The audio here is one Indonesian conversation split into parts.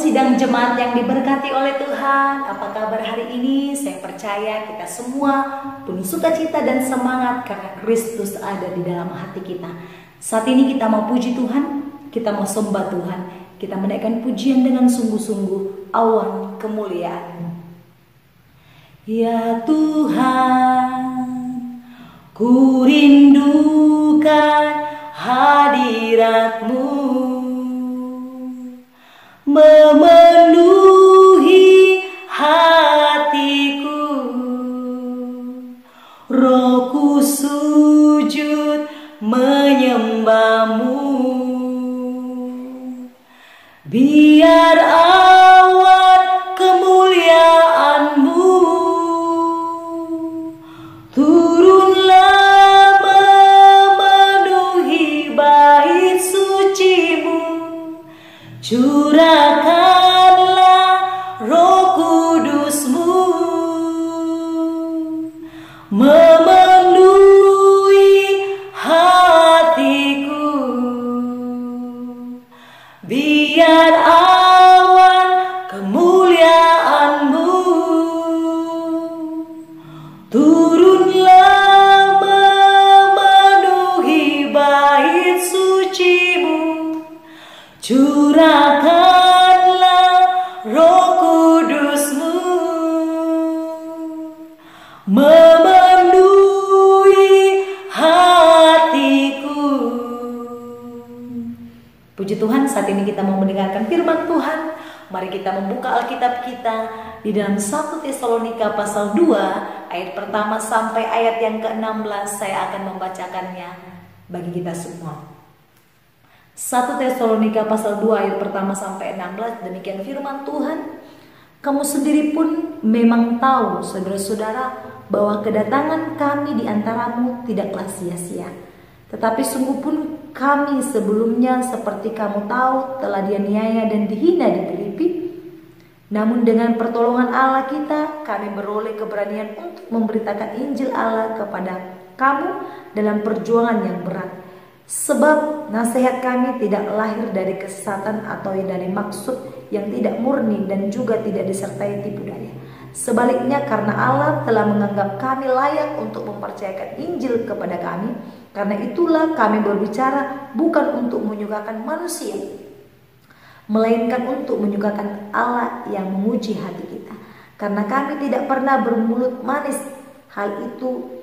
sidang jemaat yang diberkati oleh Tuhan, apa kabar hari ini? Saya percaya kita semua penuh sukacita dan semangat karena Kristus ada di dalam hati kita. Saat ini kita mau puji Tuhan, kita mau sembah Tuhan, kita menaikkan pujian dengan sungguh-sungguh awan kemuliaan. Ya Tuhan, ku rindukan hadirat-Mu, memenuhi hatiku. Rohku sujud menyembah-Mu, biar awan kemuliaan-Mu turunlah memenuhi bait suci-Mu. Curahkanlah Roh Kudus-Mu, memenuhi hatiku, biar awan kemuliaan-Mu turunlah memenuhi bait suci-Mu. Curahkanlah Roh Kudus-Mu, memenuhi hatiku. Puji Tuhan, saat ini kita mau mendengarkan firman Tuhan. Mari kita membuka Alkitab kita di dalam 1 Tesalonika pasal 2 ayat pertama sampai ayat yang ke-16. Saya akan membacakannya bagi kita semua. 1 Tesalonika pasal 2 ayat pertama sampai 16, demikian firman Tuhan. Kamu sendiri pun memang tahu, saudara-saudara, bahwa kedatangan kami di antaramu tidaklah sia-sia. Tetapi sungguh pun kami sebelumnya, seperti kamu tahu, telah dianiaya dan dihina di Filipi. Namun dengan pertolongan Allah kita, kami beroleh keberanian untuk memberitakan Injil Allah kepada kamu dalam perjuangan yang berat. Sebab nasihat kami tidak lahir dari kesesatan atau dari maksud yang tidak murni dan juga tidak disertai tipu daya. Sebaliknya, karena Allah telah menganggap kami layak untuk mempercayakan Injil kepada kami, karena itulah kami berbicara bukan untuk menyukakan manusia, melainkan untuk menyukakan Allah yang menguji hati kita. Karena kami tidak pernah bermulut manis, hal itu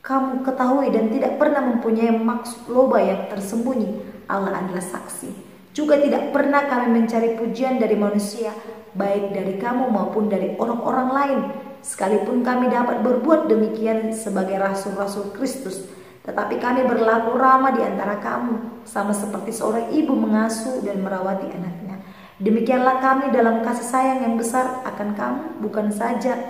kamu ketahui, dan tidak pernah mempunyai maksud loba yang tersembunyi. Allah adalah saksi. Juga tidak pernah kami mencari pujian dari manusia, baik dari kamu maupun dari orang-orang lain, sekalipun kami dapat berbuat demikian sebagai rasul-rasul Kristus. Tetapi kami berlaku ramah di antara kamu, sama seperti seorang ibu mengasuh dan merawati anaknya. Demikianlah kami dalam kasih sayang yang besar akan kamu, bukan saja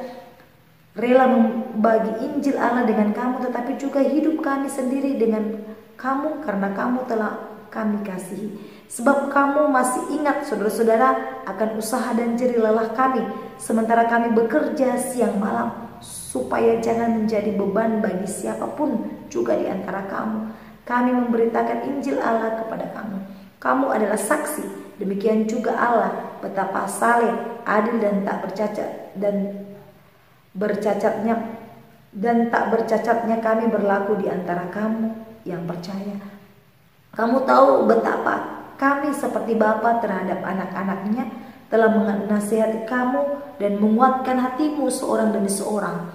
rela membagi Injil Allah dengan kamu, tetapi juga hidup kami sendiri dengan kamu, karena kamu telah kami kasihi. Sebab kamu masih ingat, saudara-saudara, akan usaha dan jerih lelah kami, sementara kami bekerja siang malam, supaya jangan menjadi beban bagi siapapun juga di antara kamu. Kami memberitakan Injil Allah kepada kamu. Kamu adalah saksi, demikian juga Allah, betapa saleh, adil dan tak bercacatnya kami berlaku di antara kamu yang percaya. Kamu tahu betapa kami seperti bapa terhadap anak-anaknya telah menasihati kamu dan menguatkan hatimu seorang demi seorang,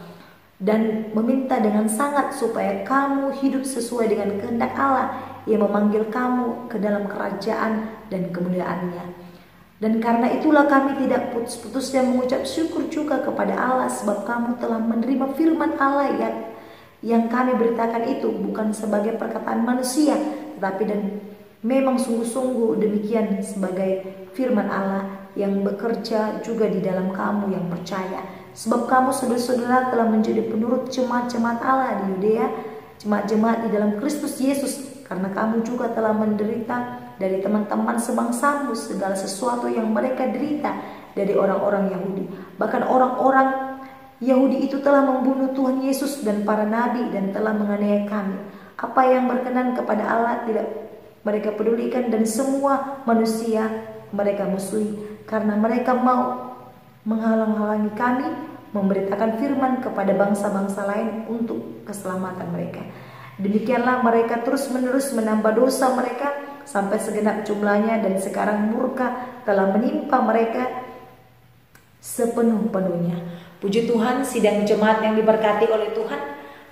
dan meminta dengan sangat supaya kamu hidup sesuai dengan kehendak Allah yang memanggil kamu ke dalam kerajaan dan kemuliaan-Nya. Dan karena itulah kami tidak putus-putusnya mengucap syukur juga kepada Allah, sebab kamu telah menerima firman Allah yang kami beritakan itu bukan sebagai perkataan manusia, tetapi dan memang sungguh-sungguh demikian sebagai firman Allah yang bekerja juga di dalam kamu yang percaya. Sebab kamu saudara-saudara telah menjadi penurut jemaat-jemaat Allah di Yudea, jemaat-jemaat di dalam Kristus Yesus, karena kamu juga telah menderita dari teman-teman sebangsamu segala sesuatu yang mereka derita dari orang-orang Yahudi. Bahkan orang-orang Yahudi itu telah membunuh Tuhan Yesus dan para nabi dan telah menganiaya kami. Apa yang berkenan kepada Allah tidak mereka pedulikan, dan semua manusia mereka musuhi. karena mereka mau menghalang-halangi kami memberitakan firman kepada bangsa-bangsa lain untuk keselamatan mereka. Demikianlah mereka terus-menerus menambah dosa mereka sampai segenap jumlahnya, dan sekarang murka telah menimpa mereka sepenuh-penuhnya. Puji Tuhan, sidang jemaat yang diberkati oleh Tuhan,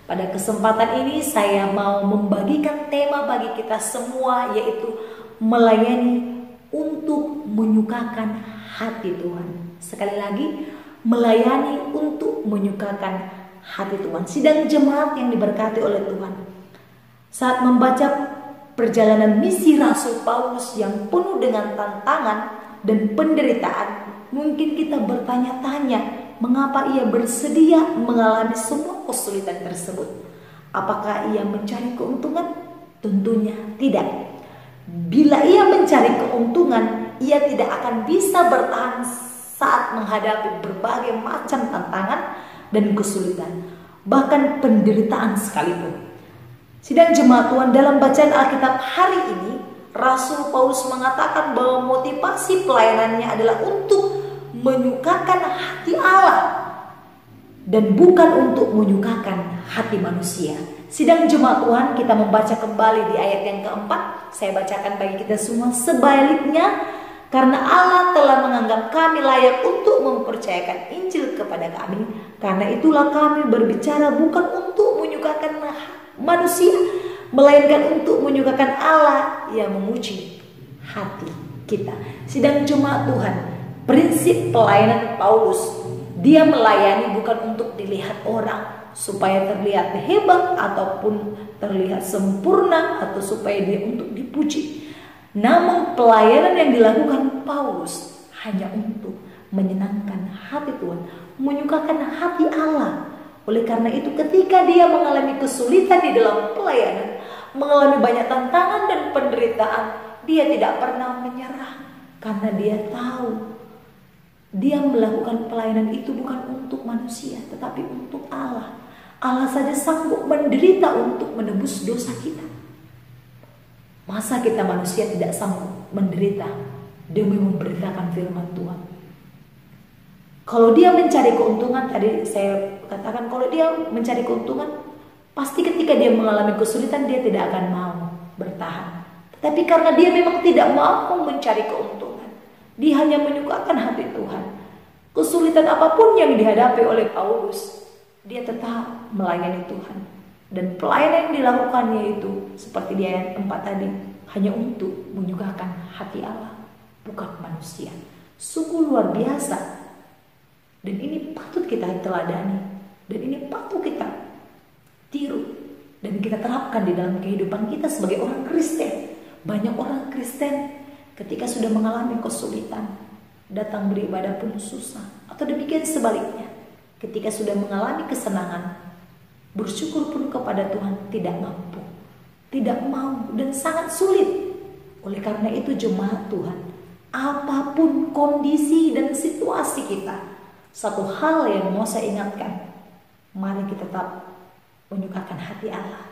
pada kesempatan ini saya mau membagikan tema bagi kita semua, yaitu melayani untuk menyukakan hati Tuhan. Sekali lagi, melayani untuk menyukakan hati Tuhan. Sidang jemaat yang diberkati oleh Tuhan, saat membaca perjalanan misi Rasul Paulus yang penuh dengan tantangan dan penderitaan, mungkin kita bertanya-tanya, mengapa ia bersedia mengalami semua kesulitan tersebut? Apakah ia mencari keuntungan? Tentunya tidak. Bila ia mencari keuntungan, ia tidak akan bisa bertahan saat menghadapi berbagai macam tantangan dan kesulitan, bahkan penderitaan sekalipun. Sidang jemaat Tuhan, dalam bacaan Alkitab hari ini, Rasul Paulus mengatakan bahwa motivasi pelayanannya adalah untuk menyukakan hati Allah dan bukan untuk menyukakan hati manusia. Sidang jemaat Tuhan, kita membaca kembali di ayat yang keempat. Saya bacakan bagi kita semua. Sebaliknya, karena Allah telah menganggap kami layak untuk mempercayakan Injil kepada kami, karena itulah kami berbicara bukan untuk menyukakan manusia, melainkan untuk menyukakan Allah yang menguji hati kita. Sidang jemaat Tuhan, prinsip pelayanan Paulus, dia melayani bukan untuk dilihat orang supaya terlihat hebat ataupun terlihat sempurna atau supaya dia untuk dipuji. Namun pelayanan yang dilakukan Paulus hanya untuk menyenangkan hati Tuhan, menyukakan hati Allah. Oleh karena itu, ketika dia mengalami kesulitan di dalam pelayanan, mengalami banyak tantangan dan penderitaan, dia tidak pernah menyerah, karena dia tahu dia melakukan pelayanan itu bukan untuk manusia, tetapi untuk Allah. Allah saja sanggup menderita untuk menebus dosa kita. Masa kita manusia tidak sanggup menderita demi memberitakan firman Tuhan? Kalau dia mencari keuntungan, tadi saya katakan, kalau dia mencari keuntungan, pasti ketika dia mengalami kesulitan dia tidak akan mau bertahan. Tetapi karena dia memang tidak mau mencari keuntungan, dia hanya menyukakan hati Tuhan. Kesulitan apapun yang dihadapi oleh Paulus, dia tetap melayani Tuhan. Dan pelayanan yang dilakukannya itu seperti di ayat 4 tadi, hanya untuk menyukakan hati Allah, bukan manusia. Sungguh luar biasa. Dan ini patut kita teladani, dan ini patut kita tiru dan kita terapkan di dalam kehidupan kita sebagai orang Kristen. Banyak orang Kristen ketika sudah mengalami kesulitan, datang beribadah pun susah, atau demikian sebaliknya, ketika sudah mengalami kesenangan, bersyukur pun kepada Tuhan tidak mampu, tidak mau, dan sangat sulit. Oleh karena itu jemaat Tuhan, apapun kondisi dan situasi kita, satu hal yang mau saya ingatkan, mari kita tetap menyukakan hati Allah.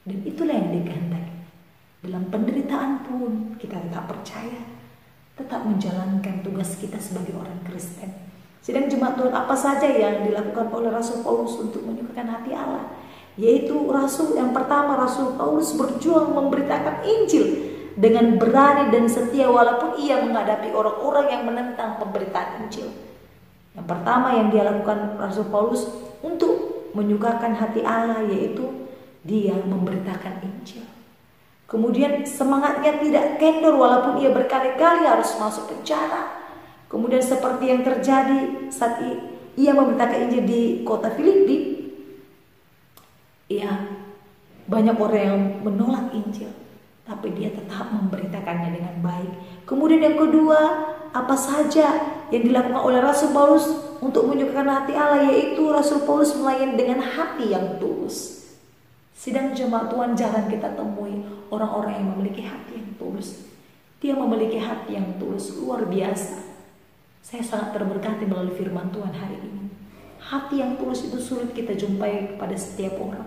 Dan itulah yang dikehendaki. Dalam penderitaan pun kita tetap percaya, tetap menjalankan tugas kita sebagai orang Kristen. Sedang jemaat Tuhan, apa saja yang dilakukan oleh Rasul Paulus untuk menyukakan hati Allah? Yaitu Rasul yang pertama, Rasul Paulus berjuang memberitakan Injil dengan berani dan setia walaupun ia menghadapi orang-orang yang menentang pemberitaan Injil. Yang pertama yang dia lakukan Rasul Paulus untuk menyukakan hati Allah, yaitu dia memberitakan Injil. Kemudian semangatnya tidak kendor walaupun ia berkali-kali harus masuk penjara. Kemudian seperti yang terjadi saat ia memberitakan Injil di kota Filipi, ya banyak orang yang menolak Injil, tapi dia tetap memberitakannya dengan baik. Kemudian yang kedua, apa saja yang dilakukan oleh Rasul Paulus untuk menyukakan hati Allah, yaitu Rasul Paulus melayani dengan hati yang tulus. Sidang jemaat Tuhan, jarang kita temui orang-orang yang memiliki hati yang tulus. Dia memiliki hati yang tulus, luar biasa. Saya sangat terberkati melalui firman Tuhan hari ini. Hati yang tulus itu sulit kita jumpai kepada setiap orang.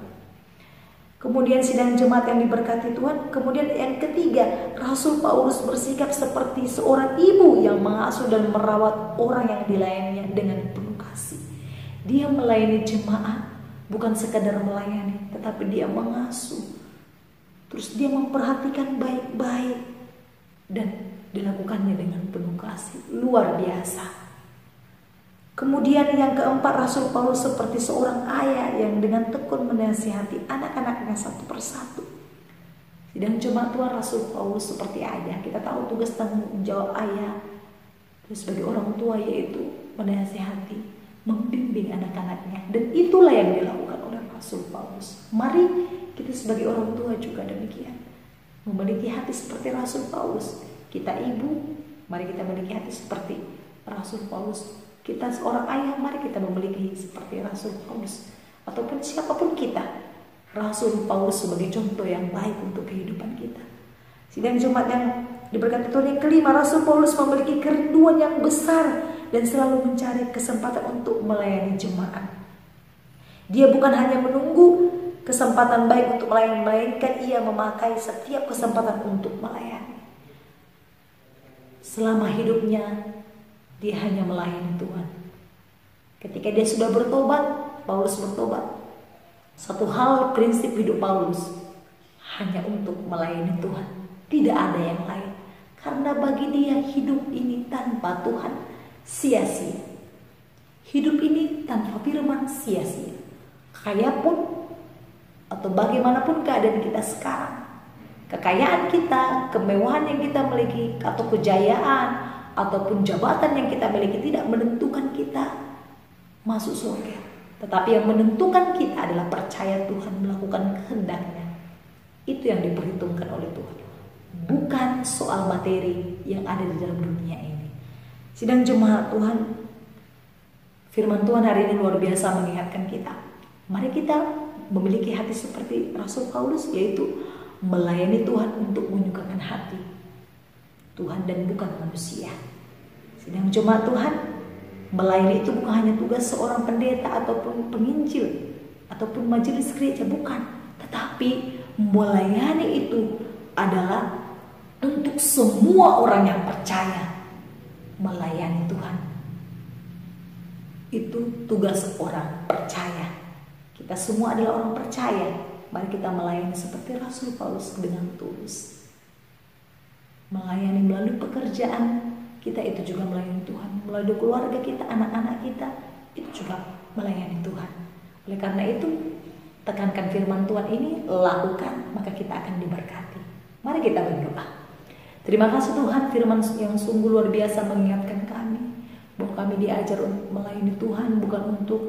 Kemudian sidang jemaat yang diberkati Tuhan. Kemudian yang ketiga, Rasul Paulus bersikap seperti seorang ibu yang mengasuh dan merawat orang yang dilayaninya dengan penuh kasih. Dia melayani jemaat, bukan sekadar melayani, tetapi dia mengasuh. Terus dia memperhatikan baik-baik dan dilakukannya dengan penuh kasih. Luar biasa. Kemudian yang keempat, Rasul Paulus seperti seorang ayah yang dengan tekun menasihati anak-anaknya satu persatu. Sidang jemaat Tuhan, Rasul Paulus seperti ayah. Kita tahu tugas tanggung jawab ayah sebagai orang tua yaitu menasihati, membimbing anak-anaknya. Dan itulah yang dilakukan oleh Rasul Paulus. Mari kita sebagai orang tua juga demikian, memiliki hati seperti Rasul Paulus. Kita ibu, mari kita memiliki hati seperti Rasul Paulus. Kita seorang ayah, mari kita memiliki seperti Rasul Paulus. Ataupun siapapun kita, Rasul Paulus sebagai contoh yang baik untuk kehidupan kita. Sidang jemaat yang diberkati Tuhan, yang kelima, Rasul Paulus memiliki kerinduan yang besar dan selalu mencari kesempatan untuk melayani jemaat. Dia bukan hanya menunggu kesempatan baik untuk melayani, melainkan ia memakai setiap kesempatan untuk melayani. Selama hidupnya dia hanya melayani Tuhan. Ketika dia sudah bertobat, Paulus bertobat. Satu hal prinsip hidup Paulus, hanya untuk melayani Tuhan. Tidak ada yang lain. Karena bagi dia hidup ini tanpa Tuhan sia-sia. Hidup ini tanpa firman sia-sia. Kaya pun atau bagaimanapun keadaan kita sekarang, kekayaan kita, kemewahan yang kita miliki, atau kejayaan ataupun jabatan yang kita miliki tidak menentukan kita masuk surga. Tetapi yang menentukan kita adalah percaya Tuhan, melakukan kehendak-Nya. Itu yang diperhitungkan oleh Tuhan, bukan soal materi yang ada di dalam dunia ini. Sidang jemaat Tuhan, firman Tuhan hari ini luar biasa mengingatkan kita. Mari kita memiliki hati seperti Rasul Paulus, yaitu melayani Tuhan untuk menyukakan hati Tuhan dan bukan manusia. Sidang jemaat Tuhan, melayani itu bukan hanya tugas seorang pendeta ataupun penginjil ataupun majelis gereja, bukan. Tetapi melayani itu adalah untuk semua orang yang percaya. Melayani Tuhan itu tugas orang percaya. Kita semua adalah orang percaya. Mari kita melayani seperti Rasul Paulus dengan tulus. Melayani melalui pekerjaan kita, itu juga melayani Tuhan. Melalui keluarga kita, anak-anak kita, itu juga melayani Tuhan. Oleh karena itu, tekankan firman Tuhan ini, lakukan, maka kita akan diberkati. Mari kita berdoa. Terima kasih Tuhan, firman yang sungguh luar biasa mengingatkan kami bahwa kami diajar untuk melayani Tuhan, bukan untuk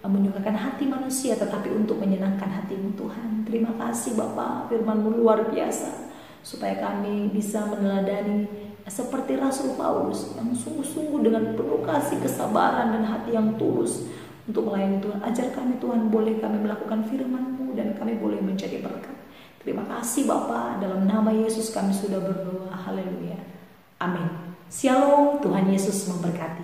menyukakan hati manusia, tetapi untuk menyenangkan hati-Mu Tuhan. Terima kasih Bapa, firman-Mu luar biasa, supaya kami bisa meneladani seperti Rasul Paulus yang sungguh-sungguh dengan penuh kasih, kesabaran, dan hati yang tulus untuk melayani Tuhan. Ajar kami Tuhan, boleh kami melakukan firman-Mu dan kami boleh menjadi berkat. Terima kasih Bapa, dalam nama Yesus kami sudah berdoa. Haleluya. Amin. Shalom, Tuhan Yesus memberkati.